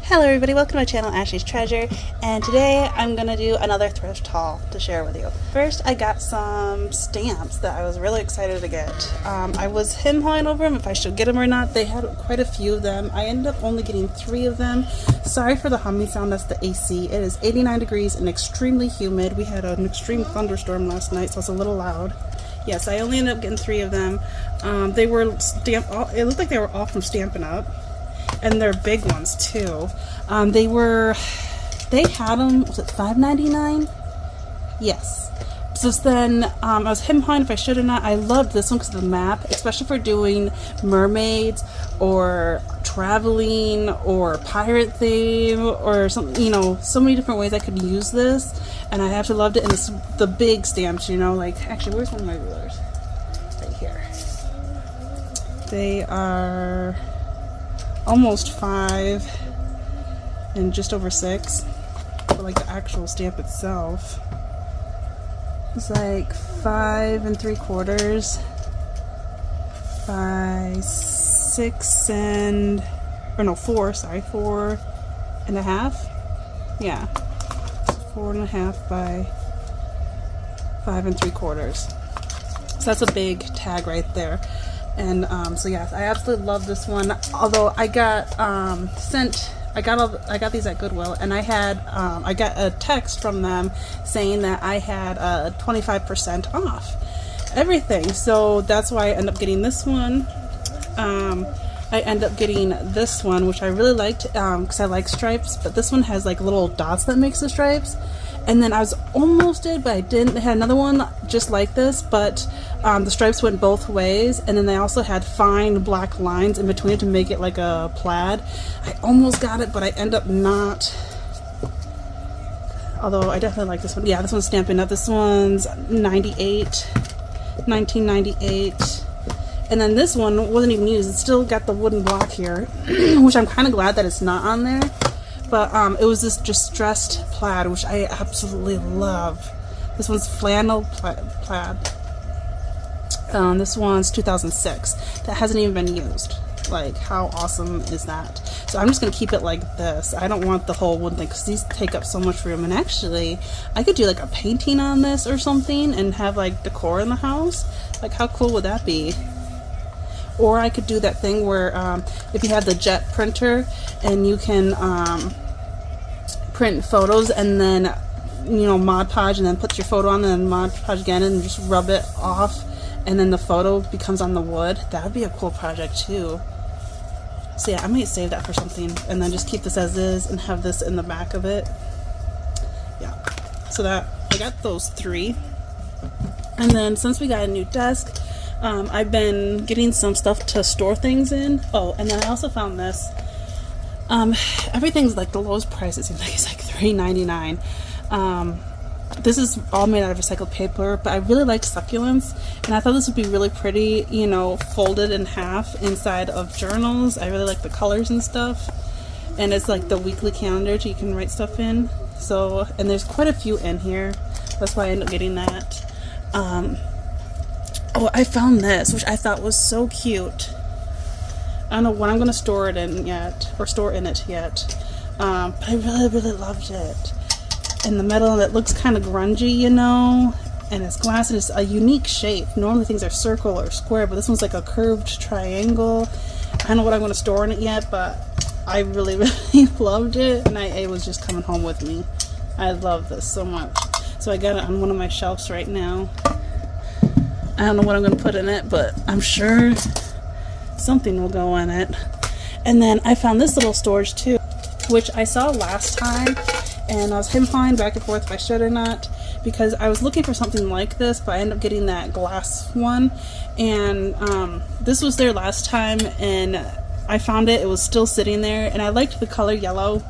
Hello everybody, welcome to my channel, Ashley's Treasure, and today I'm going to do another thrift haul to share with you. First, I got some stamps that I was really excited to get. I was him-hawing over them if I should get them or not. They had quite a few of them. I ended up only getting 3 of them. Sorry for the humming sound, that's the AC. It is 89 degrees and extremely humid. We had an extreme thunderstorm last night, so it's a little loud. Yes, I only ended up getting 3 of them. They were stamped, it looked like they were all from Stampin' Up! And they're big ones too. They had them, was it $5.99? Yes. So then I was him-hawing if I should or not. I loved this one because of the map, especially for doing mermaids or traveling or pirate theme or something, you know, so many different ways I could use this. And I absolutely loved it. And it's the big stamps, you know, like, actually, where's one of my rulers? Right here. They are almost 5 and just over 6, but like the actual stamp itself is like 5 3/4 by 6 and, or no, 4, sorry, 4 1/2, yeah, 4 1/2 by 5 3/4. So that's a big tag right there. And so yes, I absolutely love this one. Although I got I got these at Goodwill, and I got a text from them saying that I had 25% off everything. So that's why I ended up getting this one. I end up getting this one, which I really liked because I like stripes, but this one has like little dots that makes the stripes. And then I was almost did, but I didn't. They had another one just like this, but the stripes went both ways, and then they also had fine black lines in between it to make it like a plaid. I almost got it, but I end up not. Although I definitely like this one. Yeah, this one's Stampin' Up! This one's 1998. And then this one wasn't even used. It's still got the wooden block here, which I'm kind of glad that it's not on there. But it was this distressed plaid, which I absolutely love. This one's flannel plaid. This one's 2006. That hasn't even been used. Like, how awesome is that? So I'm just going to keep it like this. I don't want the whole wooden thing because these take up so much room. And actually, I could do like a painting on this or something and have like decor in the house. Like, how cool would that be? Or I could do that thing where if you have the jet printer and you can print photos and then, you know, Mod Podge and then put your photo on and then Mod Podge again and just rub it off and then the photo becomes on the wood. That would be a cool project too. So yeah, I might save that for something and then just keep this as is and have this in the back of it. Yeah, so that I got those 3. And then since we got a new desk, I've been getting some stuff to store things in. Oh, and then I also found this. Everything's like the lowest price. It seems like it's like $3.99. This is all made out of recycled paper, but I really like succulents, and I thought this would be really pretty, you know, folded in half inside of journals. I really like the colors and stuff, and it's like the weekly calendar, so you can write stuff in. So, and there's quite a few in here. That's why I ended up getting that. Oh, I found this, which I thought was so cute. I don't know when I'm going to store it in yet, or store in it yet, but I really loved it. And the metal, it looks kind of grungy, you know, and it's glass and it's a unique shape. Normally things are circle or square, but this one's like a curved triangle. I don't know what I'm going to store in it yet, but I really loved it, and it was just coming home with me. I love this so much. So I got it on one of my shelves right now. I don't know what I'm going to put in it, but I'm sure something will go in it. And then I found this little storage too, which I saw last time, and I was him-hawing back and forth if I should or not, because I was looking for something like this, but I ended up getting that glass one. And this was there last time, and I found it. It was still sitting there, and I liked the color yellow,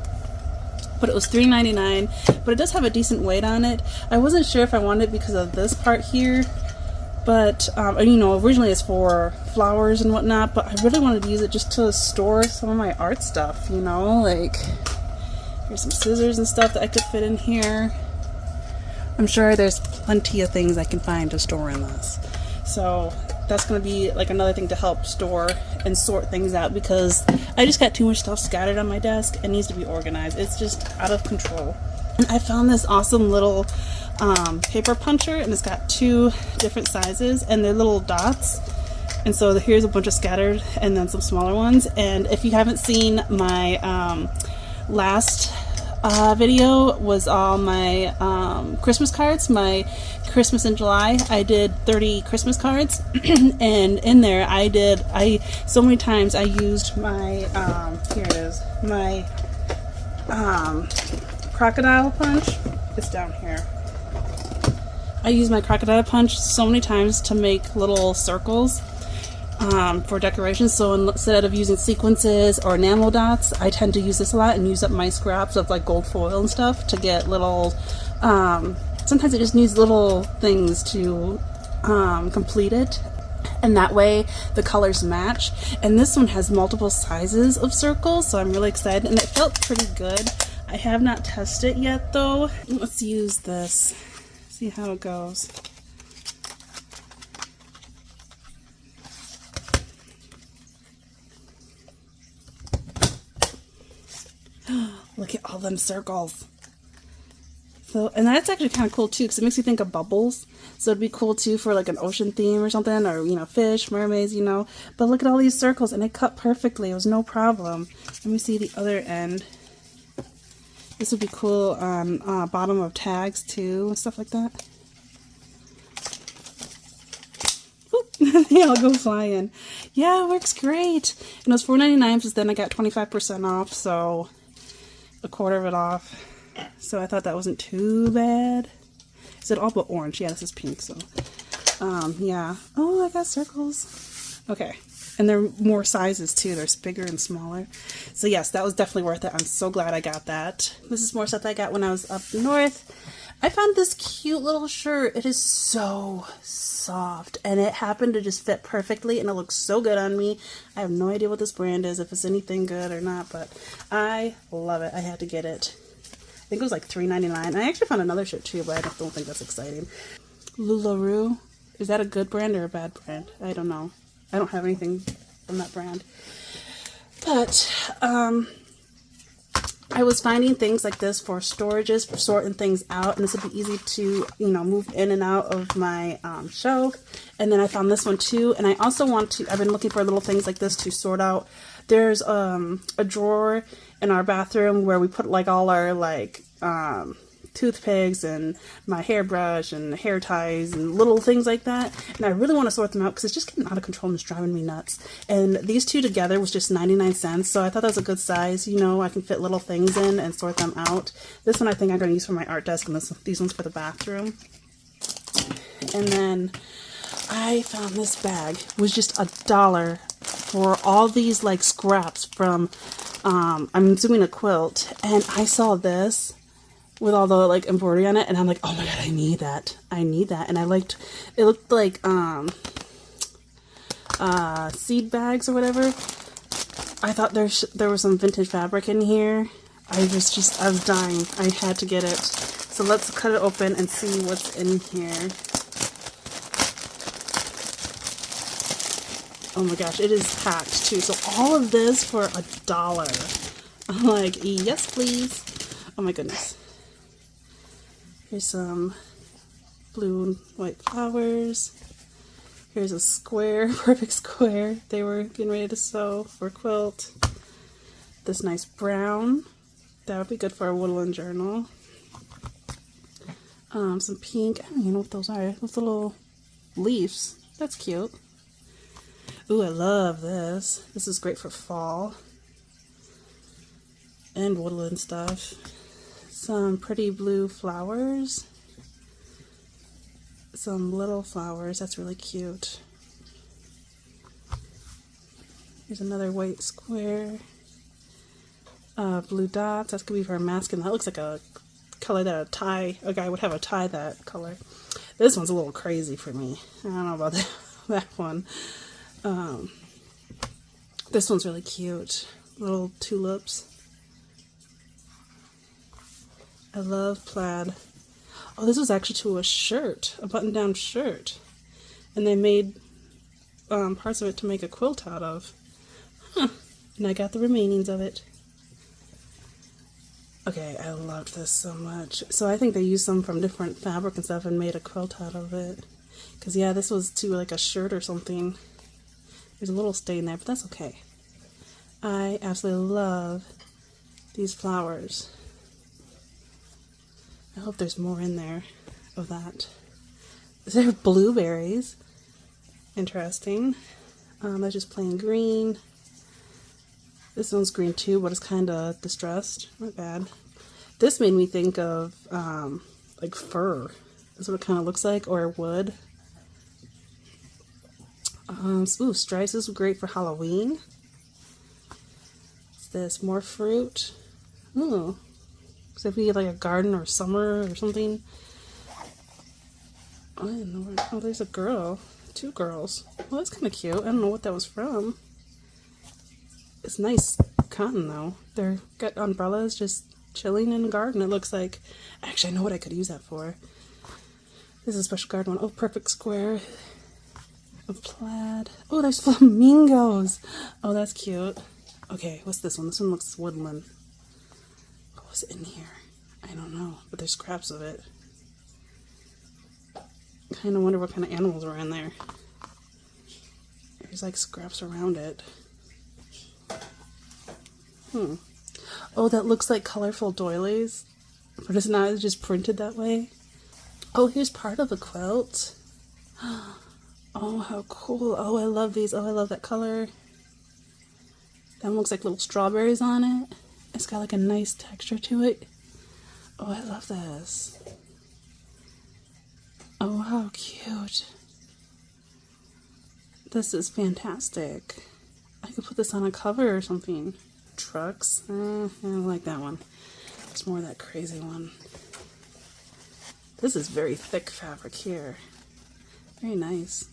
but it was $3.99. But it does have a decent weight on it. I wasn't sure if I wanted it because of this part here. But, you know, originally it's for flowers and whatnot, but I really wanted to use it just to store some of my art stuff, you know, like, here's some scissors and stuff that I could fit in here. I'm sure there's plenty of things I can find to store in this. So, that's going to be like another thing to help store and sort things out, because I just got too much stuff scattered on my desk. It needs to be organized. It's just out of control. And I found this awesome little paper puncher, and it's got 2 different sizes, and they're little dots. And so here's a bunch of scattered and then some smaller ones. And if you haven't seen my last video, was all my Christmas cards, my Christmas in July. I did 30 Christmas cards and in there so many times I used my here it is, my crocodile punch. It's down here. I use my crocodile punch so many times to make little circles for decorations. So instead of using sequences or enamel dots, I tend to use this a lot and use up my scraps of like gold foil and stuff to get little, sometimes it just needs little things to complete it. And that way the colors match. And this one has multiple sizes of circles, so I'm really excited. And it felt pretty good. I have not tested it yet though. Let's use this, see how it goes. Look at all them circles. So, and that's actually kind of cool too, because it makes me think of bubbles. So it'd be cool too for like an ocean theme or something, or you know, fish, mermaids, you know. But look at all these circles, and it cut perfectly. It was no problem. Let me see the other end. This would be cool on bottom of tags too, and stuff like that. Oop, they all go flying. Yeah, it works great. And it was $4.99, but then I got 25% off, so a quarter of it off. So I thought that wasn't too bad. Is it all but orange? Yeah, this is pink, so yeah. Oh, I got circles. Okay. And they're more sizes too. There's bigger and smaller. So yes, that was definitely worth it. I'm so glad I got that. This is more stuff I got when I was up north. I found this cute little shirt. It is so soft, and it happened to just fit perfectly, and it looks so good on me. I have no idea what this brand is, if it's anything good or not, but I love it. I had to get it. I think it was like $3.99. I actually found another shirt too, but I don't think that's exciting. LuLaRoe. Is that a good brand or a bad brand? I don't know. I don't have anything from that brand. But I was finding things like this for storages, for sorting things out, and this would be easy to, you know, move in and out of my shelf. And then I found this one too, and I also want to, I've been looking for little things like this to sort out. There's a drawer in our bathroom where we put like all our like toothpicks and my hairbrush and hair ties and little things like that, and I really want to sort them out because it's just getting out of control and it's driving me nuts. And these two together was just 99 cents, so I thought that was a good size. You know, I can fit little things in and sort them out. This one I think I'm going to use for my art desk, and these ones for the bathroom. And then I found this bag. It was just $1 for all these like scraps from I'm doing a quilt, and I saw this with all the like embroidery on it, and I'm like, oh my god, I need that. I need that. And I liked, it looked like seed bags or whatever. I thought there was some vintage fabric in here. I was dying. I had to get it. So let's cut it open and see what's in here. Oh my gosh, it is packed too. So all of this for $1. I'm like, yes please. Oh my goodness. Here's some blue and white flowers. Here's a square, perfect square they were getting ready to sew for a quilt. This nice brown. That would be good for a woodland journal. Some pink. I don't even know what those are. Those little leaves. That's cute. Ooh, I love this. This is great for fall. And woodland stuff. Some pretty blue flowers. Some little flowers. That's really cute. Here's another white square. Blue dots. That's going to be for a mask. And that looks like a color that a guy would have a tie that color. This one's a little crazy for me. I don't know about that one. This one's really cute. Little tulips. I love plaid. Oh, this was actually to a shirt, a button-down shirt. And they made parts of it to make a quilt out of. Huh. And I got the remainings of it. Okay, I loved this so much. So I think they used some from different fabric and stuff and made a quilt out of it. Because, yeah, this was to like a shirt or something. There's a little stain there, but that's okay. I absolutely love these flowers. I hope there's more in there of that. They're blueberries. Interesting. That's just plain green. This one's green too, but it's kind of distressed. Not bad. This made me think of like fur. That's what it kind of looks like, or wood. Ooh, stripes is great for Halloween. What's this? More fruit. Ooh. So if you get like a garden or summer or something. Oh, I don't know. Oh, there's a girl. 2 girls. Well, that's kind of cute. I don't know what that was from. It's nice cotton though. They're got umbrellas just chilling in the garden. It looks like. Actually, I know what I could use that for. This is a special garden one. Oh, perfect square of plaid. Oh, there's flamingos. Oh, that's cute. Okay, what's this one? This one looks woodland. What was in here? I don't know, but there's scraps of it. Kind of wonder what kind of animals were in there. There's like scraps around it. Oh, that looks like colorful doilies, but it's not. It's just printed that way. Oh, here's part of the quilt. Oh, how cool. Oh, I love these. Oh, I love that color. That one looks like little strawberries on it. It's got like a nice texture to it. Oh, I love this. Oh, how cute. This is fantastic. I could put this on a cover or something. Trucks. I don't like that one. There's more of that crazy one. This is very thick fabric here. Very nice.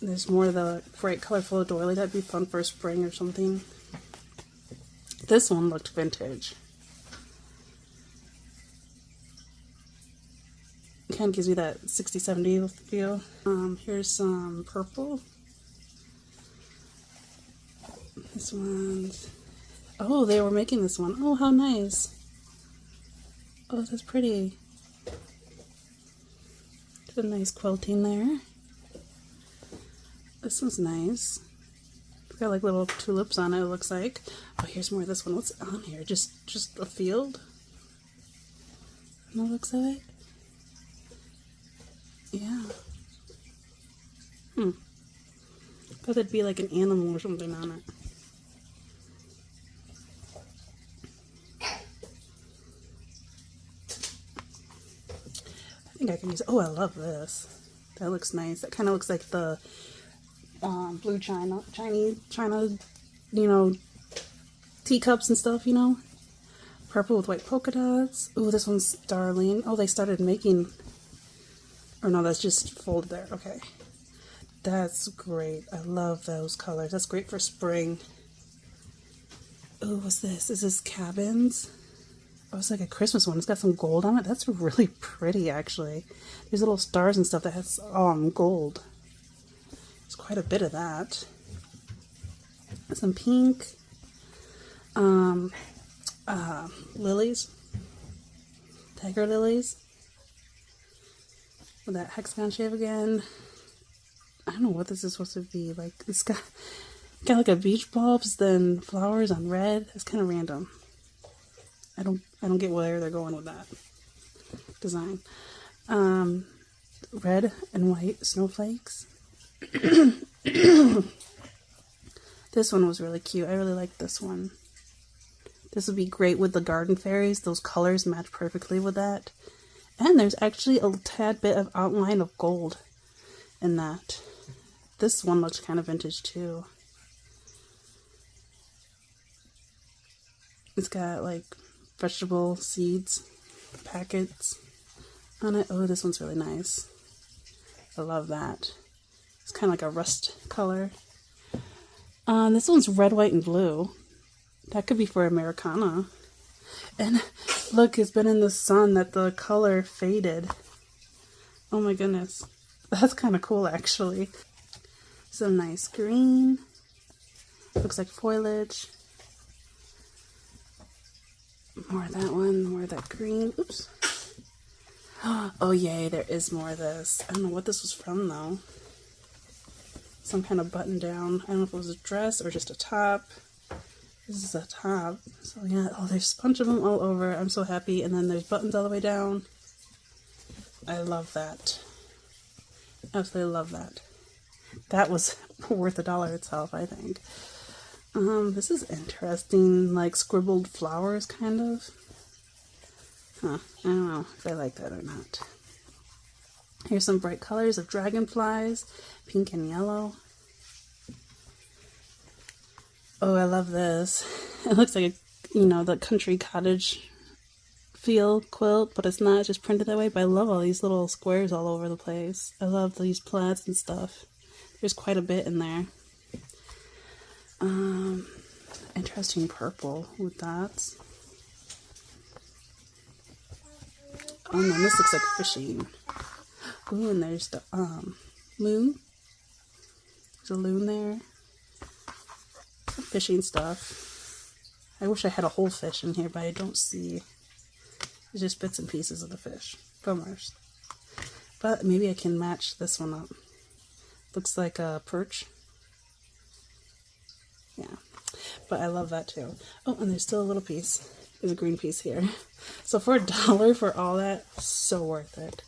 There's more of the bright colorful doily. That'd be fun for spring or something. This one looked vintage. Kind of gives me that 60s, 70s feel. Here's some purple. This one's... Oh, they were making this one. Oh, how nice. Oh, that's pretty. There's a nice quilting there. This one's nice. It's got like little tulips on it, it looks like. Oh, here's more of this one. What's on here? Just a field? No looks of it? Yeah. Thought there'd be like an animal or something on it. I think I can use it. Oh, I love this. That looks nice. That kind of looks like the blue china, you know, teacups and stuff, you know. Purple with white polka dots. Oh, this one's darling. Oh, they started making... Or no, that's just folded there. Okay. That's great. I love those colors. That's great for spring. Oh, what's this? Is this cabins? Oh, it's like a Christmas one. It's got some gold on it. That's really pretty, actually. There's little stars and stuff that has gold. There's quite a bit of that. Some pink. Lilies. Tiger lilies. With that hexagon shape again. I don't know what this is supposed to be. Like, it's got like a beach bulbs, then flowers on red. It's kind of random. I don't get where they're going with that design. Red and white snowflakes. This one was really cute. I really like this one. This would be great with the garden fairies. Those colors match perfectly with that. And there's actually a tad bit of outline of gold in that. This one looks kind of vintage too. It's got like vegetable seeds, packets on it. Oh, this one's really nice. I love that. It's kind of like a rust color. This one's red, white, and blue. That could be for Americana. And look, it's been in the sun that the color faded. Oh my goodness. That's kind of cool, actually. Some nice green. Looks like foliage. More of that one, more of that green. Oops. Oh yay, there is more of this. I don't know what this was from though. Some kind of button down. I don't know if it was a dress or just a top. This is a top. So yeah, oh, there's a bunch of them all over. I'm so happy. And then there's buttons all the way down. I love that. Absolutely love that. That was worth $1 itself, I think. This is interesting, like scribbled flowers, kind of. Huh, I don't know if I like that or not. Here's some bright colors of dragonflies, pink and yellow. Oh, I love this. It looks like the country cottage feel quilt, but it's not, it's just printed that way. But I love all these little squares all over the place. I love these plaids and stuff. There's quite a bit in there. Interesting purple with dots. Oh no, this looks like fishing. Ooh, and there's the loon. There's a loon there. Some fishing stuff. I wish I had a whole fish in here, but I don't see. There's just bits and pieces of the fish. Bummers. But maybe I can match this one up. Looks like a perch. Yeah, but I love that too. Oh, and there's still a little piece. There's a green piece here. So for $1 for all that, so worth it.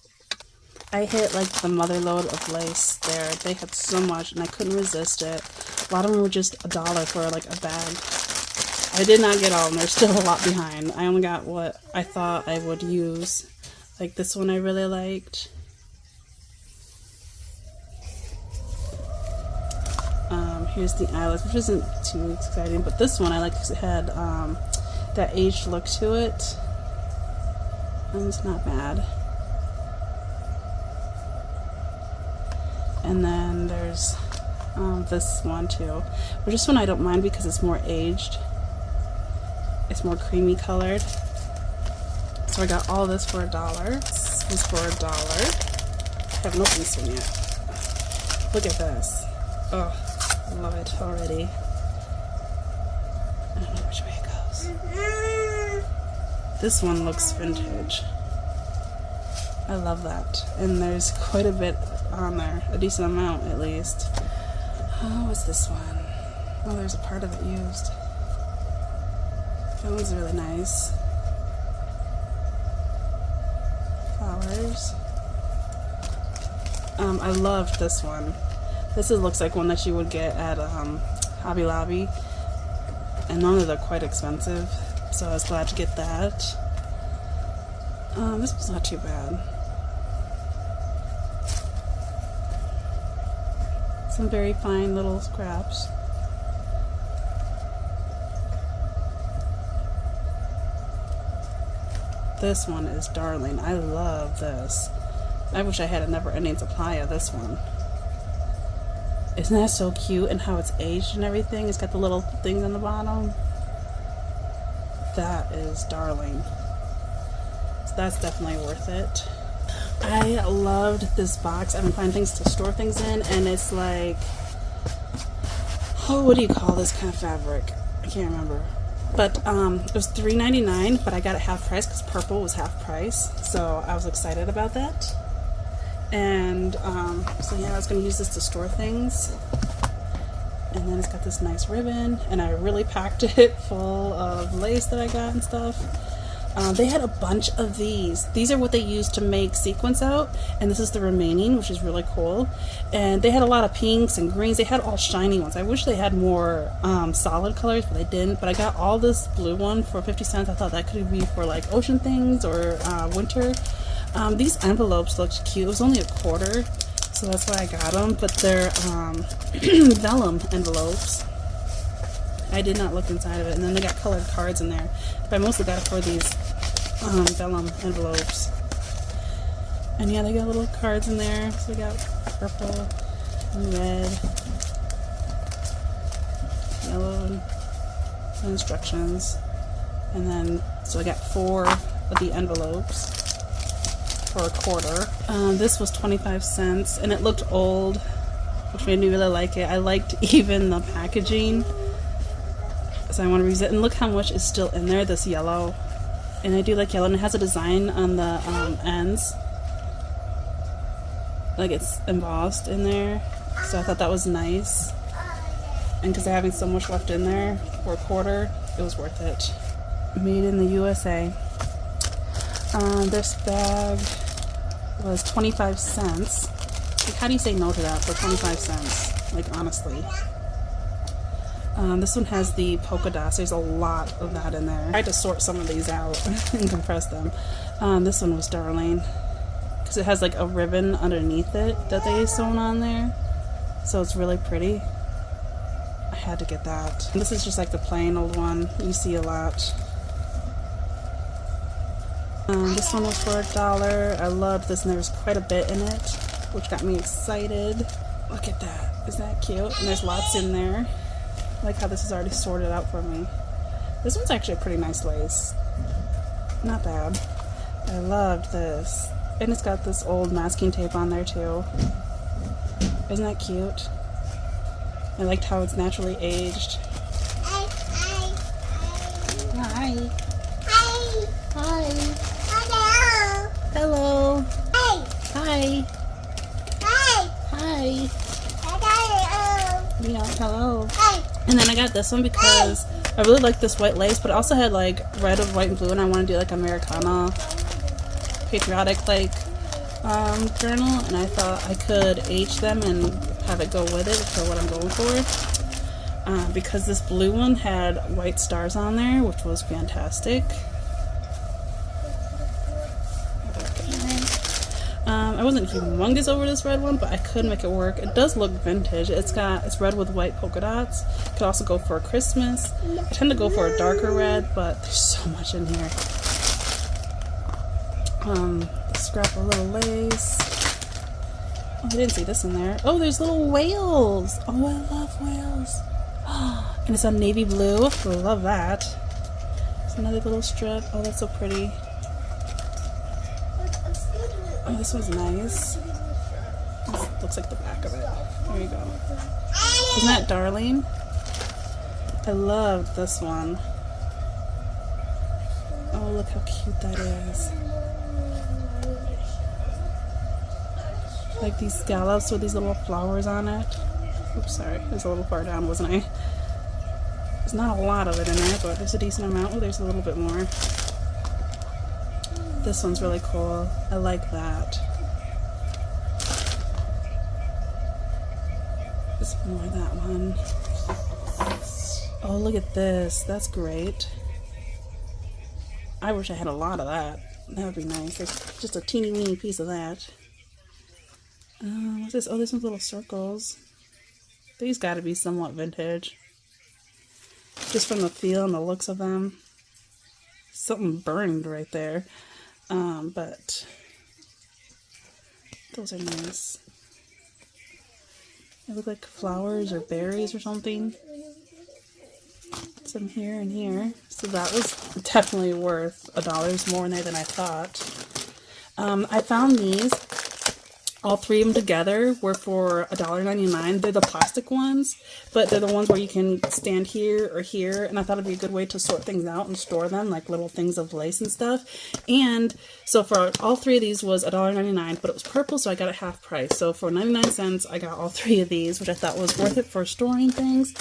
I hit like the mother load of lace there. They had so much and I couldn't resist it. A lot of them were just $1 for like a bag. I did not get all of them. There's still a lot behind. I only got what I thought I would use. Like this one I really liked. Here's the eyelets, which isn't too exciting, but this one I like because it had that aged look to it. And it's not bad. And then there's this one too. But this one I don't mind because it's more aged. It's more creamy colored. So I got all this for $1. This was for $1. I haven't opened this one yet. Look at this. Oh. I love it already. I don't know which way it goes. This one looks vintage. I love that. And there's quite a bit on there. A decent amount, at least. Oh, what's this one? Oh, there's a part of it used. That one's really nice. Flowers. I loved this one. This looks like one that you would get at Hobby Lobby, and normally they're quite expensive, so I was glad to get that. This was not too bad. Some very fine little scraps. This one is darling. I love this. I wish I had a never-ending supply of this one. Isn't that so cute? And how it's aged and everything. It's got the little things on the bottom. That is darling. So that's definitely worth it. I loved this box. I've been finding things to store things in, and it's like, oh, what do you call this kind of fabric? I can't remember. But it was $3.99, but I got it half price because purple was half price. So I was excited about that. And so yeah, I was going to use this to store things. And then it's got this nice ribbon, and I really packed it full of lace that I got and stuff. They had a bunch of these. These are what they use to make sequins out, and this is the remaining, which is really cool. And they had a lot of pinks and greens. They had all shiny ones. I wish they had more solid colors, but they didn't. But I got all this blue one for 50 cents. I thought that could be for like ocean things or winter. These envelopes looked cute. It was only $0.25, so that's why I got them. But they're vellum envelopes. I did not look inside of it. And then they got colored cards in there. But I mostly got it for these vellum envelopes. And yeah, they got little cards in there. So they got purple and red, yellow, and instructions. And then, so I got 4 of the envelopes. for $0.25. This was 25 cents, and it looked old, which made me really like it. I liked even the packaging, so I want to reuse it. And look how much is still in there, this yellow. And I do like yellow, and it has a design on the ends. Like it's embossed in there, so I thought that was nice. And because they're having so much left in there for $0.25, it was worth it. Made in the USA. This bag was 25 cents. Like, how do you say no to that for 25 cents? Like, honestly. This one has the polka dots. There's a lot of that in there. I had to sort some of these out and compress them. This one was darling because it has like a ribbon underneath it that they sewn on there. So it's really pretty. I had to get that. And this is just like the plain old one you see a lot. This one was for $1. I loved this, and there's quite a bit in it, which got me excited. Look at that. Isn't that cute? And there's lots in there. I like how this is already sorted out for me. This one's actually a pretty nice lace. Not bad. I loved this. And it's got this old masking tape on there too. Isn't that cute? I liked how it's naturally aged. Hi. Hi. Hello. Hi. Hi. Yeah, hello. And then I got this one because I really like this white lace, but it also had like red, white, and blue, and I want to do like Americana, patriotic like journal, and I thought I could age them and have it go with it for what I'm going for. Because this blue one had white stars on there, which was fantastic. I wasn't humongous over this red one, but I could make it work. It does look vintage. It's red with white polka dots. Could also go for Christmas. I tend to go for a darker red, but there's so much in here. Scrap of little lace. Oh, I didn't see this in there. Oh, there's little whales. Oh, I love whales. And it's on navy blue. I love that. There's another little strip. Oh, that's so pretty. Oh, this one's nice. This looks like the back of it. There you go. Isn't that darling? I love this one. Oh, look how cute that is. Like these scallops with these little flowers on it. Oops, sorry. It was a little far down, wasn't I? There's not a lot of it in there, but there's a decent amount. Oh, there's a little bit more. This one's really cool. I like that. There's more of that one. Oh, look at this. That's great. I wish I had a lot of that. That would be nice. There's just a teeny weeny piece of that. What's this? Oh, this one's little circles. These got to be somewhat vintage. Just from the feel and the looks of them. Something burned right there. But those are nice. They look like flowers or berries or something. Some here and here. So that was definitely worth $1 more in there than I thought. I found these. All three of them together were for $1.99. They're the plastic ones, but they're the ones where you can stand here or here, and I thought it'd be a good way to sort things out and store them, like little things of lace and stuff. And so for all three of these was $1.99, but it was purple, so I got it half price. So for 99 cents, I got all three of these, which I thought was worth it for storing things.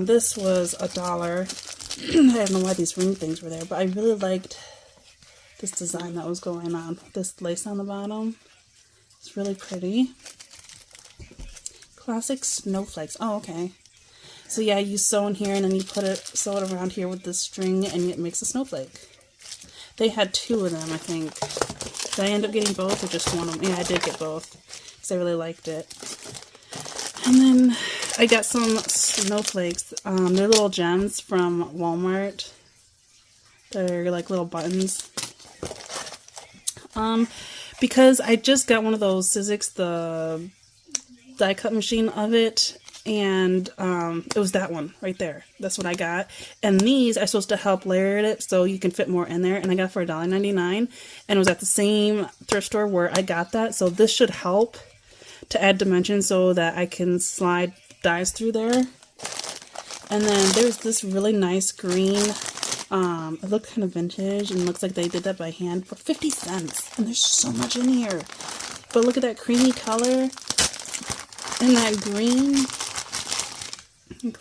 This was $1. I don't know why these ring things were there, but I really liked this design that was going on. This lace on the bottom. It's really pretty. Classic snowflakes. Oh, okay. So yeah, you sew in here and then you sew it around here with this string and it makes a snowflake. They had two of them, I think. Did I end up getting both or just one of them? Yeah, I did get both because I really liked it. And then I got some snowflakes. They're little gems from Walmart. They're like little buttons. Because I just got one of those Sizzix, the die cut machine of it, and it was that one right there. That's what I got. And these are supposed to help layer it so you can fit more in there, and I got it for $1.99, and it was at the same thrift store where I got that. So this should help to add dimension so that I can slide dies through there. And then there's this really nice green, it looked kind of vintage and looks like they did that by hand for 50 cents. And there's so much in here. But look at that creamy color and that green.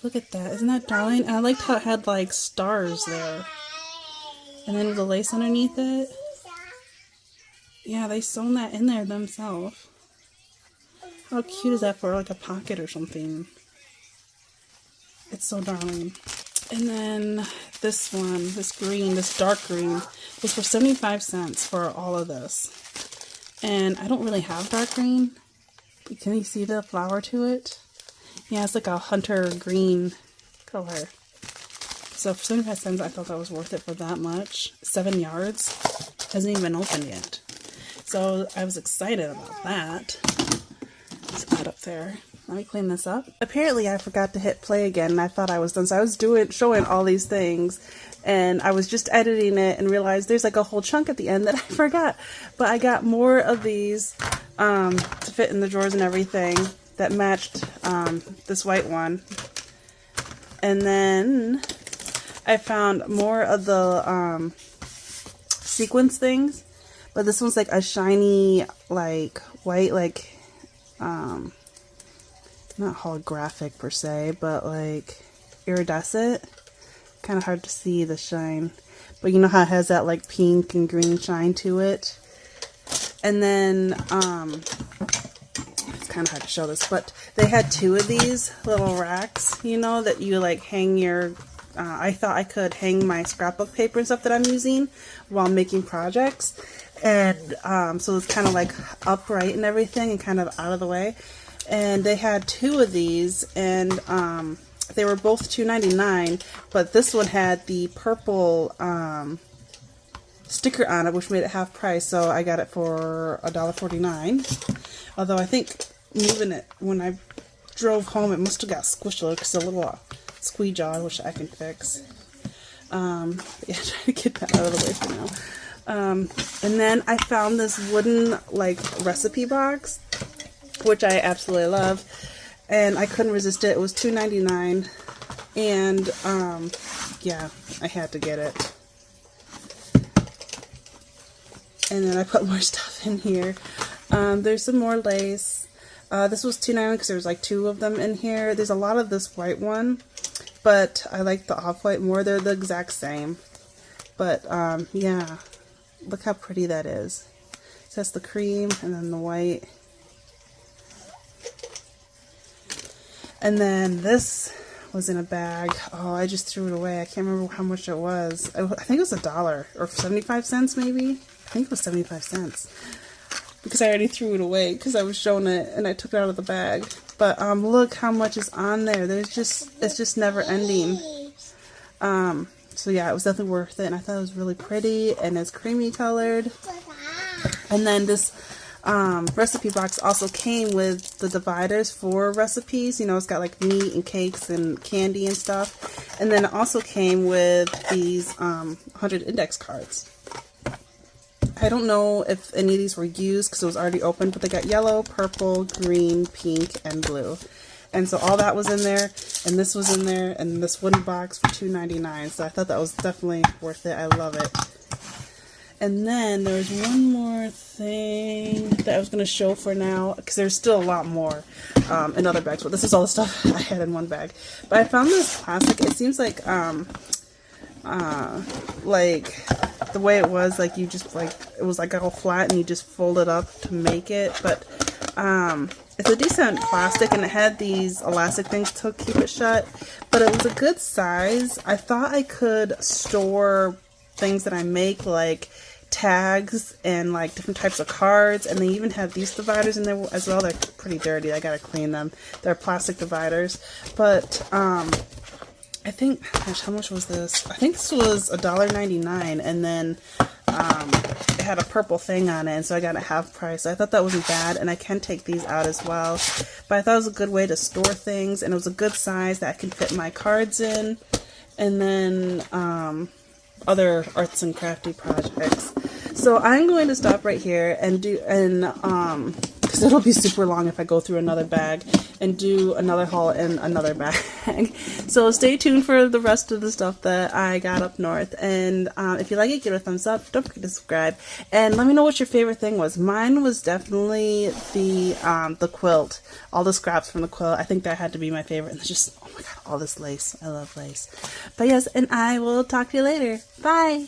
Look at that. Isn't that darling? And I liked how it had like stars there. And then the lace underneath it. Yeah, they sewn that in there themselves. How cute is that for like a pocket or something? It's so darling. And then this one, this green, this dark green, was for 75 cents for all of this. And I don't really have dark green. Can you see the flower to it? Yeah, it's like a hunter green color. So for 75 cents, I thought that was worth it for that much. 7 yards. Hasn't even opened yet. So I was excited about that. Let's put it up there. Let me clean this up. Apparently I forgot to hit play again and I thought I was done. So I was showing all these things and I was just editing it and realized there's like a whole chunk at the end that I forgot. But I got more of these to fit in the drawers and everything that matched this white one. And then I found more of the sequence things, but this one's like a shiny like white, like not holographic per se, but like iridescent. Kind of hard to see the shine, but you know how it has that like pink and green shine to it. And then it's kind of hard to show this, but they had 2 of these little racks, you know, that you like hang your I thought I could hang my scrapbook paper and stuff that I'm using while making projects. And so it's kind of like upright and everything and kind of out of the way. And they had 2 of these, and they were both $2.99, but this one had the purple sticker on it, which made it half price, so I got it for $1.49. Although I think moving it, when I drove home, it must have got squished a little, because a little squeegee jaw, which I can fix. Yeah, try to get that out of the way for now. And then I found this wooden like recipe box, which I absolutely love, and I couldn't resist it. It was $2.99, and yeah, I had to get it. And then I put more stuff in here. There's some more lace. This was $2.99 because there was like 2 of them in here. There's a lot of this white one, but I like the off-white more. They're the exact same, but yeah, look how pretty that is. So that's the cream and then the white. And then this was in a bag. Oh, I just threw it away. I can't remember how much it was. I think it was $1 or 75 cents maybe. I think it was 75 cents. Because I already threw it away because I was showing it and I took it out of the bag. But look how much is on there. It's just never ending. So yeah, it was definitely worth it, and I thought it was really pretty, and it's creamy colored. And then this recipe box also came with the dividers for recipes. You know, it's got like meat and cakes and candy and stuff. And then it also came with these 100 index cards. I don't know if any of these were used because it was already open, but they got yellow, purple, green, pink, and blue. And so all that was in there, and this was in there, and this wooden box for $2.99. So I thought that was definitely worth it. I love it. And then there's one more thing that I was going to show for now, because there's still a lot more in other bags, but this is all the stuff I had in one bag. But I found this plastic. It seems like the way it was, like you just like, it was like all flat and you just fold it up to make it. But it's a decent plastic, and it had these elastic things to keep it shut, but it was a good size. I thought I could store things that I make, like tags and like different types of cards, and they even have these dividers in there as well. They're pretty dirty. I gotta clean them. They're plastic dividers, but I think, gosh, how much was this? I think this was $1.99, and then it had a purple thing on it, and so I got it half price. So I thought that wasn't bad, and I can take these out as well. But I thought it was a good way to store things, and it was a good size that I can fit my cards in, and then other arts and crafty projects. So I'm going to stop right here and because it'll be super long if I go through another bag, and do another haul in another bag. So stay tuned for the rest of the stuff that I got up north. And if you like it, give it a thumbs up. Don't forget to subscribe. And let me know what your favorite thing was. Mine was definitely the quilt. All the scraps from the quilt. I think that had to be my favorite. And it's just, oh my god, all this lace. I love lace. But yes, and I will talk to you later. Bye!